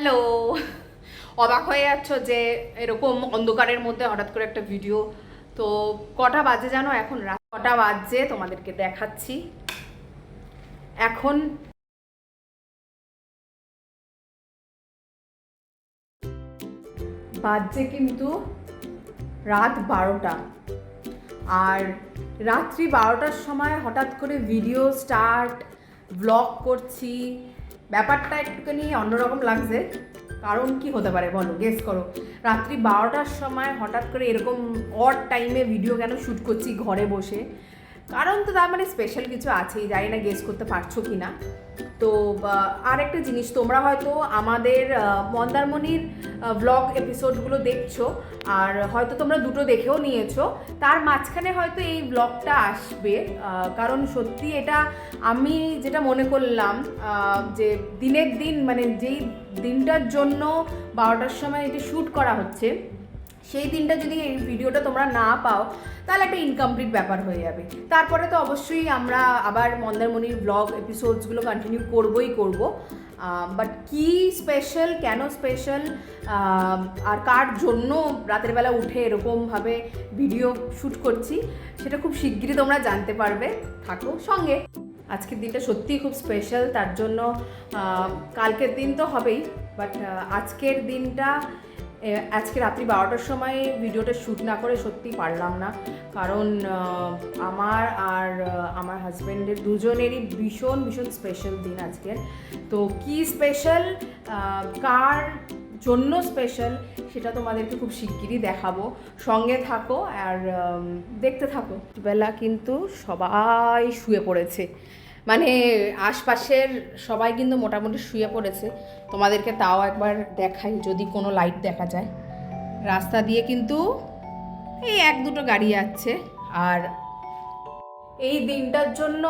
Hello, অবাক হয়ে যাচ্ছ যে এরকম অন্ধকারের মধ্যে হঠাৎ করে একটা ভিডিও। তো কটা বাজে জানো? এখন রাত কটা বাজে তোমাদেরকে দেখাচ্ছি। এখন বাজছে কিন্তু রাত 12টা। আর রাত্রি 12টার সময় হঠাৎ করে ভিডিও স্টার্ট, ব্লগ করছি। ব্যাপারটা একটুখানি অন্যরকম লাগছে। কারণ কি হতে পারে বলো, গেস করো। রাত্রি 12টার সময় হঠাৎ করে এরকম অড টাইমে ভিডিও কেন শ্যুট করছি ঘরে বসে? কারণ তো তার মানে স্পেশাল কিছু আছেই, জানি না গেস করতে পারছো কি না। তো আর একটা জিনিস, তোমরা হয়তো আমাদের মন্দারমণির ব্লগ এপিসোডগুলো দেখছো, আর হয়তো তোমরা দুটো দেখেও নিয়েছো। তার মাঝখানে হয়তো এই ব্লগটা আসবে, কারণ সত্যি এটা আমি যেটা মনে করলাম, যে দিনের দিন মানে যেই দিনটার জন্য 12টার সময় এটা শ্যুট করা হচ্ছে, সেই দিনটা যদি এই ভিডিওটা তোমরা না পাও তাহলে একটা ইনকমপ্লিট ব্যাপার হয়ে যাবে। তারপরে তো অবশ্যই আমরা আবার মন্দারমণির ব্লগ এপিসোডসগুলো কন্টিনিউ করব। বাট কি স্পেশাল, কেন স্পেশাল, আর কার জন্য রাতের বেলা উঠে এরকমভাবে ভিডিও শ্যুট করছি, সেটা খুব শিগগিরই তোমরা জানতে পারবে। থাকো সঙ্গে। আজকের দিনটা সত্যিই খুব স্পেশাল, তার জন্য কালকের দিন তো হবেই, বাট আজকের দিনটা আজকে রাত্রি 12টার সময় ভিডিওটা শ্যুট না করে সত্যি পারলাম না। কারণ আমার আর আমার হাজব্যান্ডের দুজনেরই ভীষণ ভীষণ স্পেশাল দিন আজকের। তো কি স্পেশাল, কার জন্য স্পেশাল, সেটা তোমাদেরকে খুব শিগগিরই দেখাবো। সঙ্গে থাকো আর দেখতে থাকো। বেলা কিন্তু সবাই শুয়ে পড়েছে, মানে আশপাশের সবাই কিন্তু মোটামুটি শুয়ে পড়েছে। তোমাদেরকে তাও একবার দেখাই, যদি কোনো লাইট দেখা যায়। রাস্তা দিয়ে কিন্তু এই এক দুটো গাড়ি যাচ্ছে। আর এই দিনটার জন্য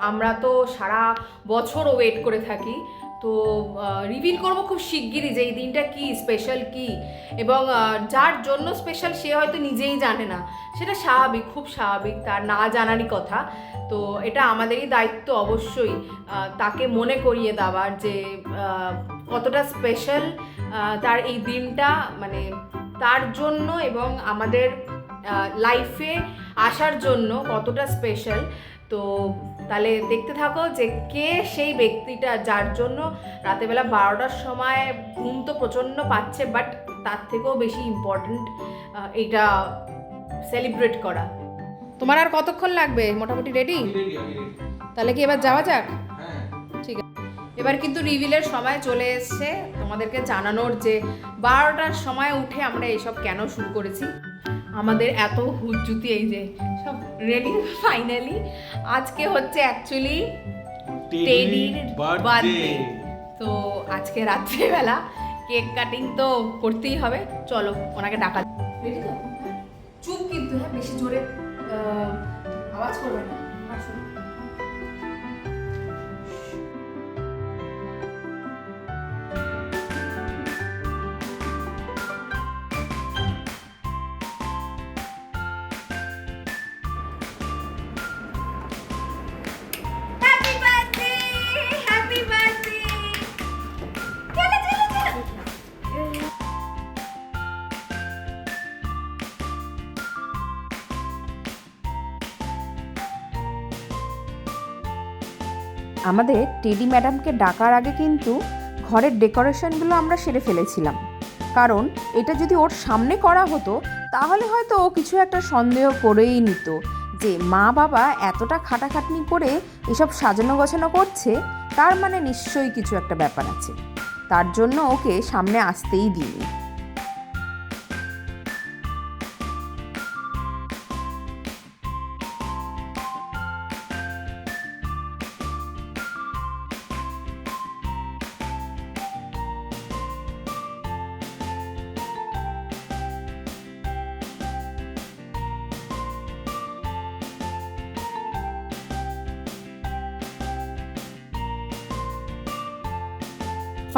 আমরা তো সারা বছর ওয়েট করে থাকি। তো রিভিল করব খুব শিগগিরই যে এই দিনটা কি স্পেশাল কি, এবং যার জন্য স্পেশাল সে হয়তো নিজেই জানে না। সেটা স্বাভাবিক, খুব স্বাভাবিক, তার না জানারই কথা। তো এটা আমাদেরই দায়িত্ব অবশ্যই তাকে মনে করিয়ে দেওয়ার যে কতটা স্পেশাল তার এই দিনটা, মানে তার জন্য এবং আমাদের লাইফে আসার জন্য কতটা স্পেশাল। তো তাহলে দেখতে থাকো যে কে সেই ব্যক্তিটা যার জন্য রাতেরবেলা 12টার সময় ঘুম তো প্রচণ্ড পাচ্ছে, বাট তার থেকেও বেশি ইম্পর্ট্যান্ট এটা সেলিব্রেট করা। তোমার আর কতক্ষণ লাগবে? মোটামুটি রেডি? তাহলে কি এবার যাওয়া যাক? ঠিক আছে, এবার কিন্তু রিভিলের সময় চলে এসছে, তোমাদেরকে জানানোর যে 12টার সময় উঠে আমরা এসব কেন শুরু করেছি। আমাদের এত হুজ্জুতি, এই যে সব রেডি ফাইনালি। আজকে হচ্ছে অ্যাকচুয়ালি টেডির বার্থডে। তো আজকে রাত্রেবেলা কেক কাটিং তো করতেই হবে। চলো ওনাকে ডাকা। রেডি তো? চুপ কিন্তু, হ্যাঁ, বেশি জোরে আওয়াজ করবে না। আসুন। আমাদের টেডি ম্যাডামকে ডাকার আগে কিন্তু ঘরের ডেকোরেশনগুলো আমরা সেরে ফেলেছিলাম, কারণ এটা যদি ওর সামনে করা হতো তাহলে হয়তো ও কিছু একটা সন্দেহ করেই নিত যে মা বাবা এতটা খাটাখাটনি করে এসব সাজানো গোছানো করছে, তার মানে নিশ্চয়ই কিছু একটা ব্যাপার আছে। তার জন্য ওকে সামনে আসতেই দিইনি।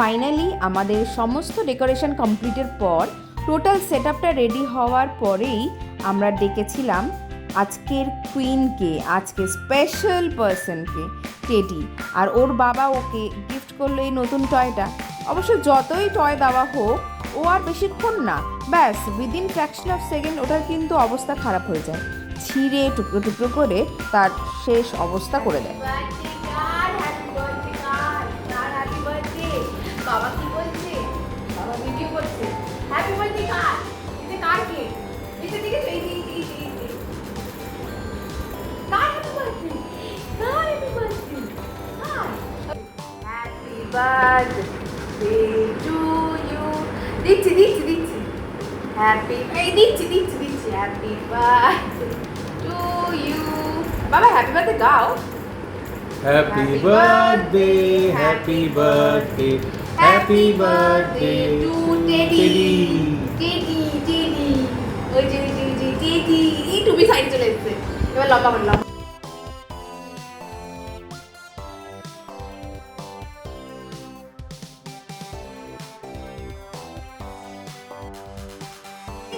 ফাইনালি আমাদের সমস্ত ডেকোরেশন কমপ্লিটের পর, টোটাল সেট আপটা রেডি হওয়ার পরেই আমরা ডেকেছিলাম আজকের কুইনকে, আজকে স্পেশাল পার্সনকে, টেডি। আর ওর বাবা ওকে গিফট করলো এই নতুন টয়টা। অবশ্য যতই টয় দেওয়া হোক ও আর বেশিক্ষণ না, ব্যাস উইদিন ফ্র্যাকশন অফ সেকেন্ড ওটার কিন্তু অবস্থা খারাপ হয়ে যায়, ছিঁড়ে টুকরো টুকরো করে তার শেষ অবস্থা করে দেয়। বাবা কি বলছে? বাবা ভিডিও করছে। হ্যাপি বার্থডে কার? এটা কার কে? এটা দিকে এই কার হ্যাপি বার্থডে? কার হ্যাপি বার্থডে? কার? Happy birthday to you. দিচ্ছি। হ্যাপি এই দিচ্ছি। Happy birthday to you. বাবা হ্যাপি বার্থডে গাও। Happy birthday, happy birthday, happy birthday to to Teddy. Teddy. Teddy ওই যে টেডি এই টুপি সাইডে চলে এসেছে, এবার লম্বা করলাম।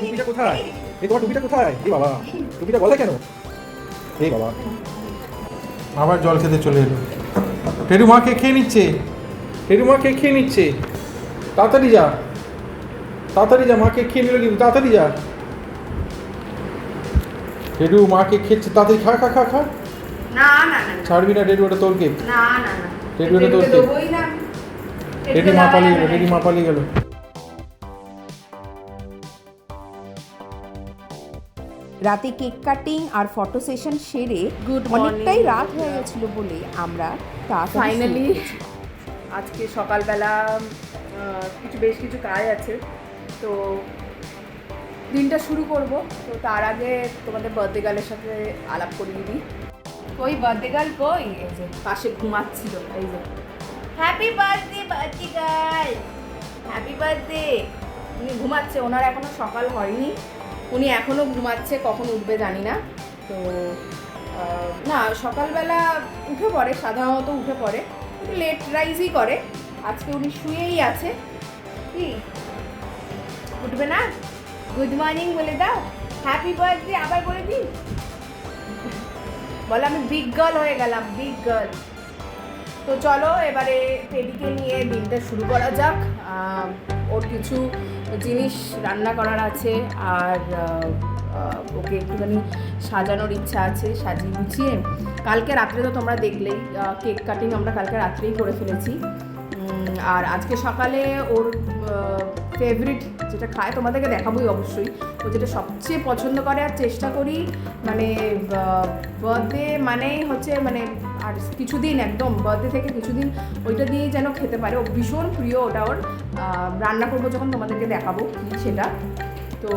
টুপিটা কোথায়? এই তোমার টুপিটা কোথায়? এই বাবা, টুপিটা গলায় কেন? এই বাবা, আবার জল খেতে চলে এলো। টেডু মা কেক খেয়ে নিচ্ছে। তাড়াতাড়ি যা, মা কেক খেয়ে নিল কিন্তু, তাড়াতাড়ি যা। টেডু মা কেক খেচ্ছে, তাড়াতাড়ি খা। না ছাড়বি না টেডু, ওটা তোর কেক। না টেডু ওটা তোর কেক। দেবই না। টেডি মা পালিয়ে গেল। রাতে কেক কাটিং আর ফটো সেশন সেরে Good morning. অনেকটাই রাত হয়ে গেছিল বলে আমরা ফাইনালি আজকে সকালবেলা বেশ কিছু কাজ আছে, তো দিনটা শুরু করব। তো তার আগে তোমাদের বার্থডে গার্লের সাথে আলাপ করিয়ে দিই। কই বার্থডে গার্ল কই? এই যে পাশে ঘুমাচ্ছিল, এই যে happy birthday girl, happy birthday. উনি ঘুমাচ্ছে, ওনার এখনো সকাল হয়নি, উনি এখনও ঘুমাচ্ছে, কখন উঠবে জানি না। তো না, সকালবেলা উঠে পড়ে, সাধারণত উঠে পড়ে, লেট রাইজই করে। আজকে উনি শুয়েই আছে। কি উঠবে না? গুড মর্নিং বলে দাও, হ্যাপি বার্থডে আবার বলে দিই, বলে আমি বিগ গার্ল হয়ে গেলাম, বিগ গার্ল। তো চলো এবারে টেডিকে নিয়ে দিনটা শুরু করা যাক। ওর কিছু জিনিস রান্না করার আছে, আর ওকে একটুখানি সাজানোর ইচ্ছা আছে, সাজিয়ে গুছিয়ে। কালকে রাত্রে তো তোমরা দেখলেই কেক কাটিং আমরা কালকে রাত্রেই করে ফেলেছি। আর আজকে সকালে ওর ফেভারিট যেটা খায় তোমাদেরকে দেখাবোই অবশ্যই, ও যেটা সবচেয়ে পছন্দ করে, আর চেষ্টা করি মানে বার্থডে মানেই হচ্ছে মানে আর কিছুদিন একদম বার্থডে থেকে কিছুদিন ওইটা দিয়েই যেন খেতে পারে। ও ভীষণ প্রিয় ওটা ওর। রান্না করবো যখন তোমাদেরকে দেখাবো কি সেটা। তো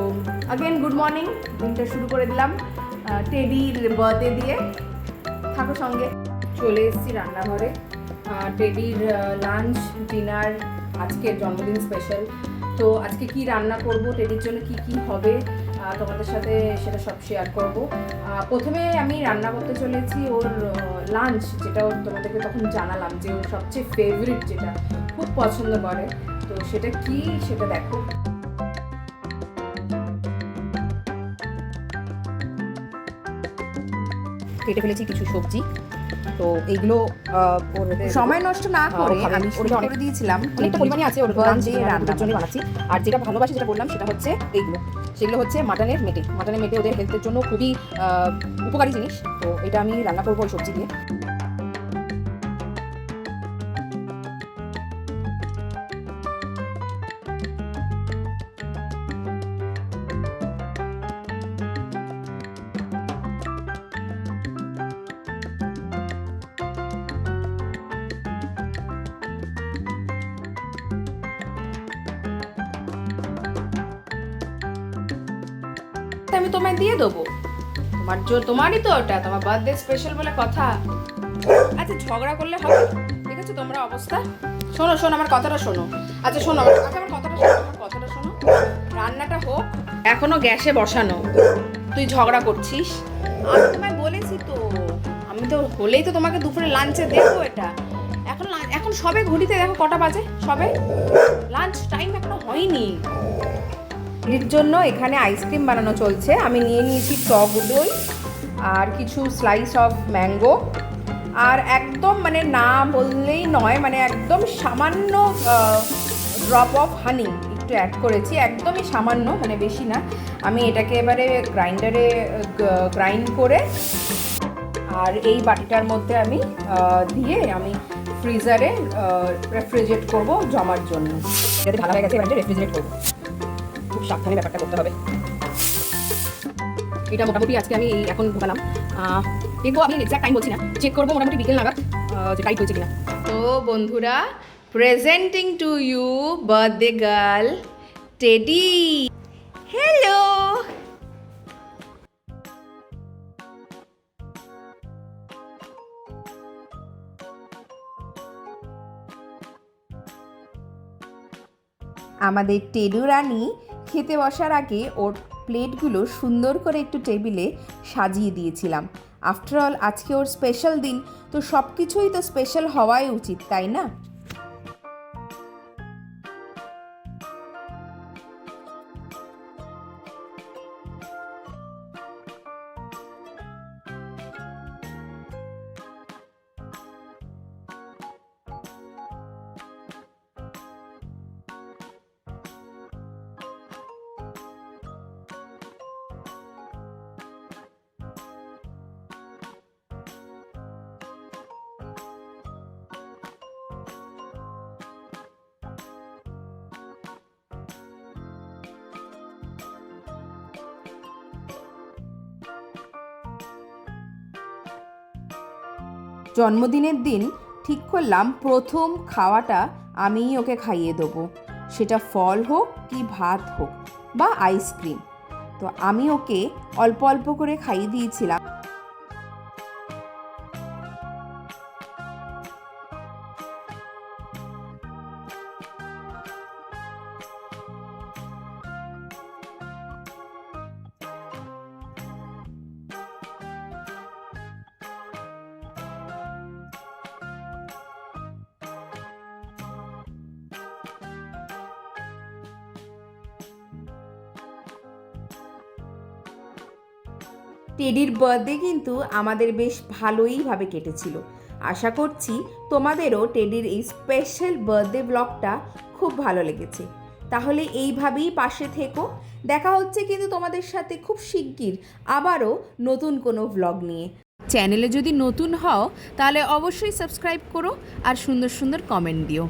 আগেন গুড মর্নিং, দিনটা শুরু করে দিলাম টেডির বার্থডে দিয়ে। থাকো সঙ্গে। চলে এসেছি রান্নাঘরে। টেডির লাঞ্চ ডিনার আজকের জন্মদিন স্পেশাল। তো আজকে কি রান্না করব, টেডির জন্য কি হবে তোমাদের সাথে সেটা সব শেয়ার করব। প্রথমে আমি রান্না করতে চলেছি ওর লাঞ্চ, যেটা ওর তোমাদেরকে তখন জানালাম যে ওর সবচেয়ে ফেভারিট, যেটা খুব পছন্দ করে। তো সেটা কি সেটা দেখো। কেটে ফেলেছি কিছু সবজি, তো এইগুলো সময় নষ্ট না করে আমি শুরু করে দিয়েছিলাম। অনেকটা পরিমাণে আছে ওর লাঞ্চে রান্নার জন্য বানাচ্ছি। আর যেটা ভালোবাসি, যেটা বললাম, সেটা হচ্ছে সেগুলো হচ্ছে মাটনের মেটে ওদের হেলথের জন্য খুবই উপকারী জিনিস। তো এটা আমি রান্না করবো ওই সবজি দিয়ে। আমি তোমায় দিয়ে দেবো, তোমারই তো ওটা, তোমার বার্থডে স্পেশাল বলে কথা। আচ্ছা ঝগড়া করলে হবে? ঠিক আছে তোমরা অবস্থা। শোনো আমার কথাটা শোনো। আচ্ছা শোনো আমার কথাটা শোনো। রান্নাটা হোক, এখনো গ্যাসে বসানো, তুই ঝগড়া করছিস। আমি তোমায় বলেছি তো, আমি তো হলেই তো তোমাকে দুপুরে লাঞ্চে দেবো এটা। এখন সবে ঘড়িতে দেখো কটা বাজে, সবে লাঞ্চ টাইম এখনো হয়নি। এর জন্য এখানে আইসক্রিম বানানো চলছে। আমি নিয়ে নিয়েছি টক দই আর কিছু স্লাইস অফ ম্যাঙ্গো, আর একদম মানে না বললেই নয়, মানে একদম সামান্য ড্রপ অফ হানি একটু অ্যাড করেছি, একদমই সামান্য, মানে বেশি না। আমি এটাকে এবারে গ্রাইন্ডারে গ্রাইন্ড করে আর এই বাটিটার মধ্যে আমি দিয়ে আমি ফ্রিজারে রেফ্রিজারেট করব জমার জন্য। যাতে ভালো হয়ে গেছে এবার রেফ্রিজারেট করবো, খুব সাবধানে ব্যাপারটা করতে হবে। এটা মোটামুটি আজকে আমি এখন ঢোকালাম, দেখবো, আমি এক্সাক্ট টাইম বলছি না, চেক করবো মোটামুটি বিকেল নাগাদ যে টাইট হয়েছে কিনা। তো বন্ধুরা, presenting to you birthday girl Teddy. Hello. আমাদের টেডু রানী খেতে বসার আগে ওর প্লেটগুলো সুন্দর করে একটু টেবিলে সাজিয়ে দিয়েছিলাম। আফটার অল আজকে ওর স্পেশাল দিন, তো সব কিছুই তো স্পেশাল হওয়াই উচিত, তাই না? জন্মদিনের দিন ঠিক করলাম প্রথম খাওয়াটা আমিই ওকে খাইয়ে দেবো, সেটা ফল হোক কি ভাত হোক বা আইসক্রিম। তো আমি ওকে অল্প অল্প করে খাইয়ে দিয়েছিলাম। টেডির বার্থডে কিন্তু আমাদের বেশ ভালোইভাবে কেটেছিল। আশা করছি তোমাদেরও টেডির এই স্পেশাল বার্থডে ব্লগটা খুব ভালো লেগেছে। তাহলে এইভাবেই পাশে থেকো। দেখা হচ্ছে কিন্তু তোমাদের সাথে খুব শিগগির আবারও নতুন কোনো ব্লগ নিয়ে। চ্যানেলে যদি নতুন হও তাহলে অবশ্যই সাবস্ক্রাইব করো আর সুন্দর সুন্দর কমেন্ট দিও।